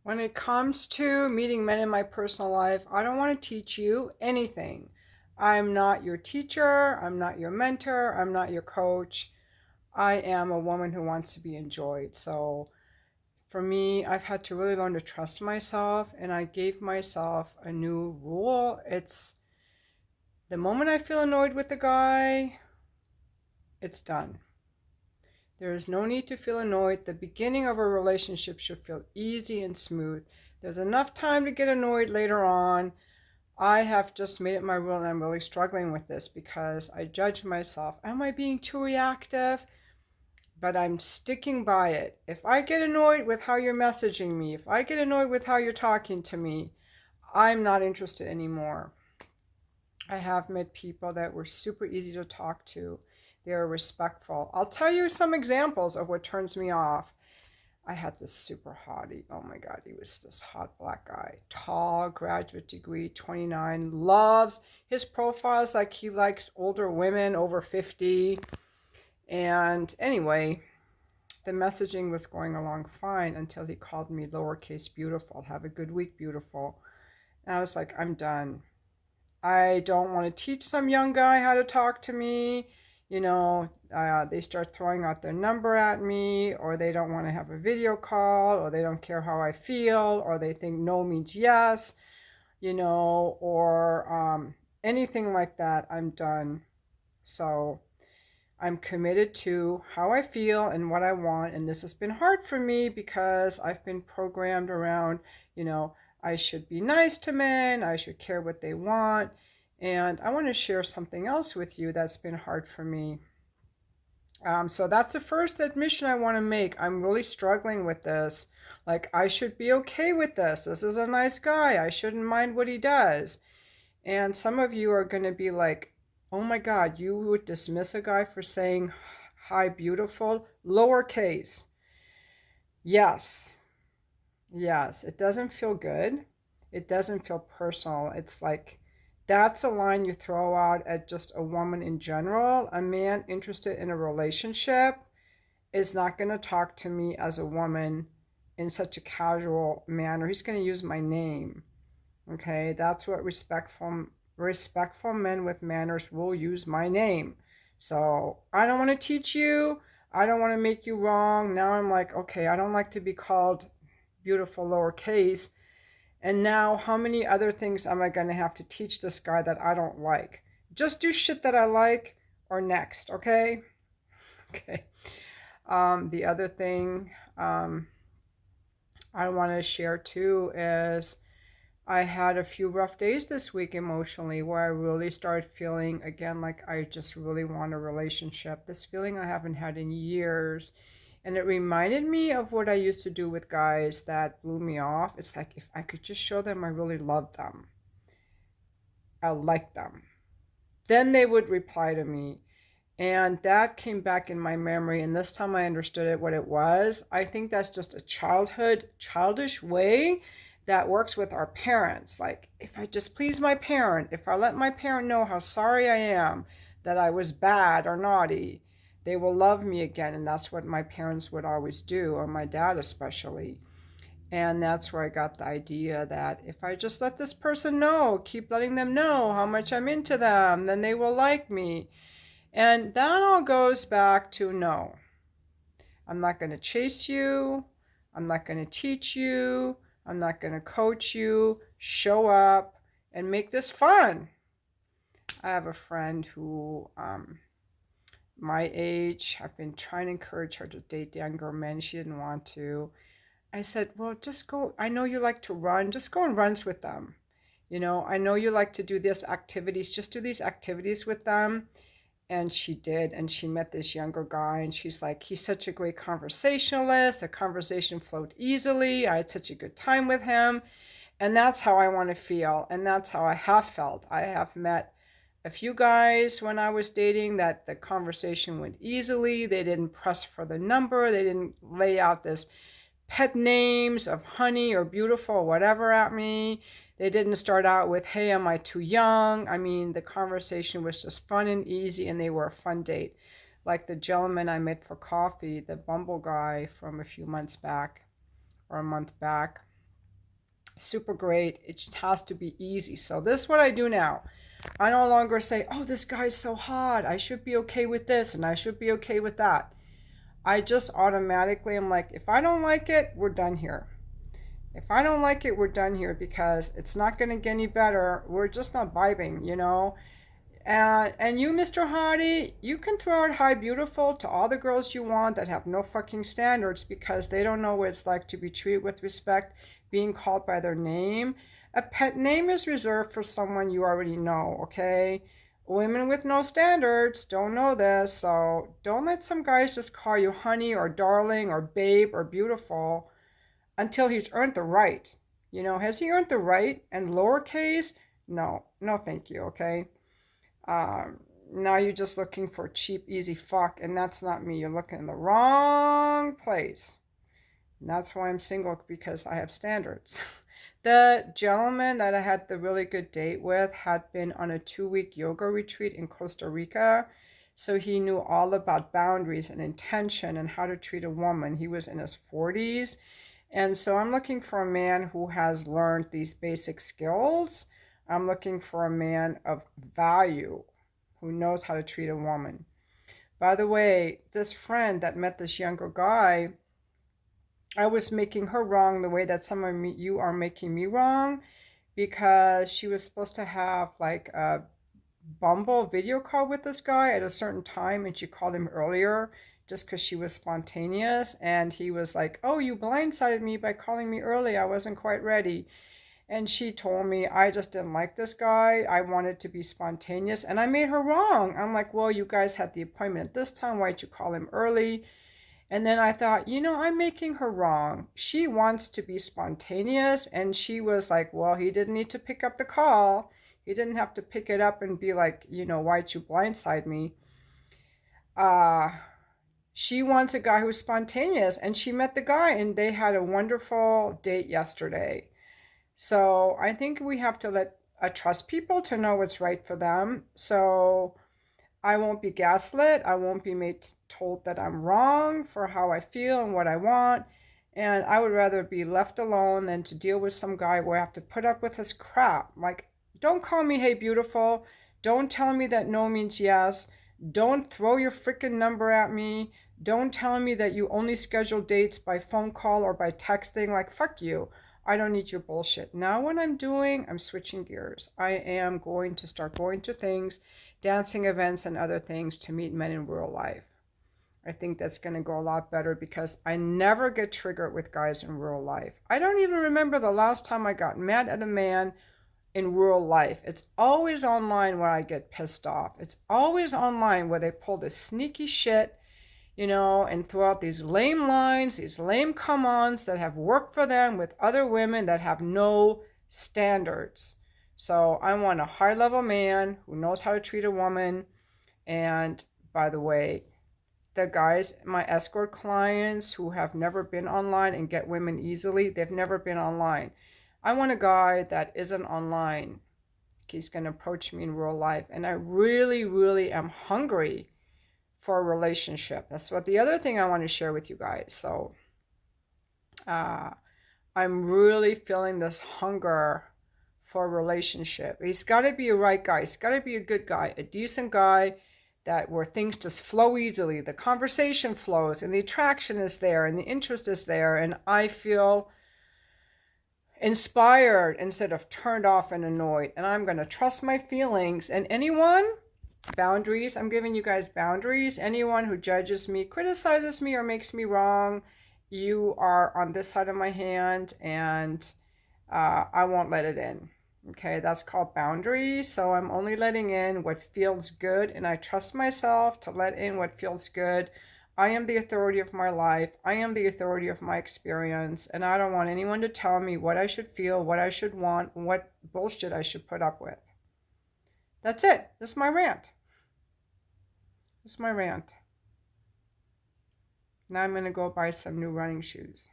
When it comes to meeting men in my personal life, I don't want to teach you anything. I'm not your teacher. I'm not your mentor. I'm not your coach. I am a woman who wants to be enjoyed. So for me, I've had to really learn to trust myself, and I gave myself a new rule. It's the moment I feel annoyed with the guy, it's done. There is no need to feel annoyed. The beginning of a relationship should feel easy and smooth. There's enough time to get annoyed later on. I have just made it my rule, and I'm really struggling with this because I judge myself. Am I being too reactive? But I'm sticking by it. If I get annoyed with how you're messaging me, if I get annoyed with how you're talking to me, I'm not interested anymore. I have met people that were super easy to talk to. They are respectful. I'll tell you some examples of what turns me off. I had this super hottie. Oh my God, he was this hot black guy. Tall, graduate degree, 29, loves his profiles like he likes older women over 50. And anyway, the messaging was going along fine until he called me lowercase beautiful. Have a good week, beautiful. And I was like, I'm done. I don't want to teach some young guy how to talk to me. They start throwing out their number at me, or they don't want to have a video call, or they don't care how I feel, or they think no means yes, or anything like that. I'm done. So I'm committed to how I feel and what I want. And this has been hard for me because I've been programmed around, you know, I should be nice to men, I should care what they want. And I want to share something else with you that's been hard for me. So that's the first admission I want to make. I'm really struggling with this. Like, I should be okay with this. This is a nice guy. I shouldn't mind what he does. And some of you are going to be like, oh my God, you would dismiss a guy for saying hi, beautiful, lowercase. Yes, yes, it doesn't feel good. It doesn't feel personal. It's like that's a line you throw out at just a woman in general. A man interested in a relationship is not going to talk to me as a woman in such a casual manner. He's going to use my name. Okay, that's what respectful men with manners will use my name. So I don't want to teach you. I don't want to make you wrong. Now I'm like, okay, I don't like to be called beautiful lowercase. And now how many other things am I going to have to teach this guy that I don't like? Just do shit that I like or next, okay? Okay. The other thing I want to share too is I had a few rough days this week emotionally where I really started feeling again like I just really want a relationship. This feeling I haven't had in years. And it reminded me of what I used to do with guys that blew me off. It's like if I could just show them I really love them, I like them, then they would reply to me. And that came back in my memory. And this time I understood it, what it was. I think that's just a childish way that works with our parents. Like, if I just please my parent, if I let my parent know how sorry I am that I was bad or naughty, they will love me again. And that's what my parents would always do, or my dad especially. And that's where I got the idea that if I just let this person know, keep letting them know how much I'm into them, then they will like me. And that all goes back to no, I'm not going to chase you. I'm not going to teach you. I'm not going to coach you. Show up and make this fun. I have a friend who, my age, I've been trying to encourage her to date younger men. She didn't want to. I said, well, just go. I know you like to run. Just go and runs with them. I know you like to do these activities. Just do these activities with them. And she did, and she met this younger guy, and she's like, he's such a great conversationalist. The conversation flowed easily. I had such a good time with him. And that's how I want to feel. And that's how I have felt. I have met a few guys when I was dating that the conversation went easily. They didn't press for the number. They didn't lay out this pet names of honey or beautiful or whatever at me. They didn't start out with, hey, am I too young? I mean, the conversation was just fun and easy, and they were a fun date. Like the gentleman I met for coffee, the Bumble guy from a few months back or a month back. super great. It just has to be easy. So this is what I do now. I no longer say, oh, this guy's so hot, I should be okay with this and I should be okay with that. I just automatically am like, if I don't like it, we're done here. If I don't like it, we're done here, because it's not going to get any better. We're just not vibing, you know? And you, Mr. Hottie, you can throw out hi beautiful to all the girls you want that have no fucking standards, because they don't know what it's like to be treated with respect, being called by their name. A pet name is reserved for someone you already know, okay? Women with no standards don't know this, so don't let some guys just call you honey or darling or babe or beautiful until he's earned the right. You know, has he earned the right? And lowercase? No, no, thank you, okay? Now you're just looking for cheap, easy fuck, and that's not me. You're looking in the wrong place. And that's why I'm single, because I have standards. The gentleman that I had the really good date with had been on a 2-week yoga retreat in Costa Rica. So he knew all about boundaries and intention and how to treat a woman. He was in his 40s. And so I'm looking for a man who has learned these basic skills. I'm looking for a man of value who knows how to treat a woman. By the way, this friend that met this younger guy, I was making her wrong the way that some of you are making me wrong, because she was supposed to have like a Bumble video call with this guy at a certain time, and she called him earlier just because she was spontaneous. And he was like, oh, you blindsided me by calling me early. I wasn't quite ready. And she told me I just didn't like this guy. I wanted to be spontaneous. And I made her wrong. I'm like, well, you guys had the appointment at this time. Why'd you call him early? And then I thought, I'm making her wrong. She wants to be spontaneous. And she was like, well, he didn't need to pick up the call. He didn't have to pick it up and be like, why'd you blindside me? She wants a guy who's spontaneous. And she met the guy and they had a wonderful date yesterday. So I think we have to trust people to know what's right for them. So I won't be gaslit. I won't be told that I'm wrong for how I feel and what I want. And I would rather be left alone than to deal with some guy where I have to put up with his crap. Like, don't call me hey beautiful. Don't tell me that no means yes. Don't throw your freaking number at me. Don't tell me that you only schedule dates by phone call or by texting. Like, fuck you. I don't need your bullshit. Now what I'm switching gears. I am going to start going to things, dancing events and other things, to meet men in real life. I think that's going to go a lot better, because I never get triggered with guys in real life. I don't even remember the last time I got mad at a man in real life. It's always online where I get pissed off. It's always online where they pull this sneaky shit, and throw out these lame lines, these lame come-ons that have worked for them with other women that have no standards. So I want a high-level man who knows how to treat a woman. And by the way, the guys, my escort clients who have never been online and get women easily, they've never been online. I want a guy that isn't online. He's going to approach me in real life. And I really, really am hungry for a relationship. That's what the other thing I want to share with you guys. So I'm really feeling this hunger for a relationship. He's got to be a right guy. He's got to be a good guy, a decent guy, that where things just flow easily. The conversation flows and the attraction is there and the interest is there. And I feel inspired instead of turned off and annoyed. And I'm going to trust my feelings. And boundaries, I'm giving you guys boundaries. Anyone who judges me, criticizes me, or makes me wrong, you are on this side of my hand, and I won't let it in. Okay, that's called boundaries. So I'm only letting in what feels good, and I trust myself to let in what feels good. I am the authority of my life. I am the authority of my experience, and I don't want anyone to tell me what I should feel, what I should want, what bullshit I should put up with. That's it. This is my rant. This is my rant. Now I'm going to go buy some new running shoes.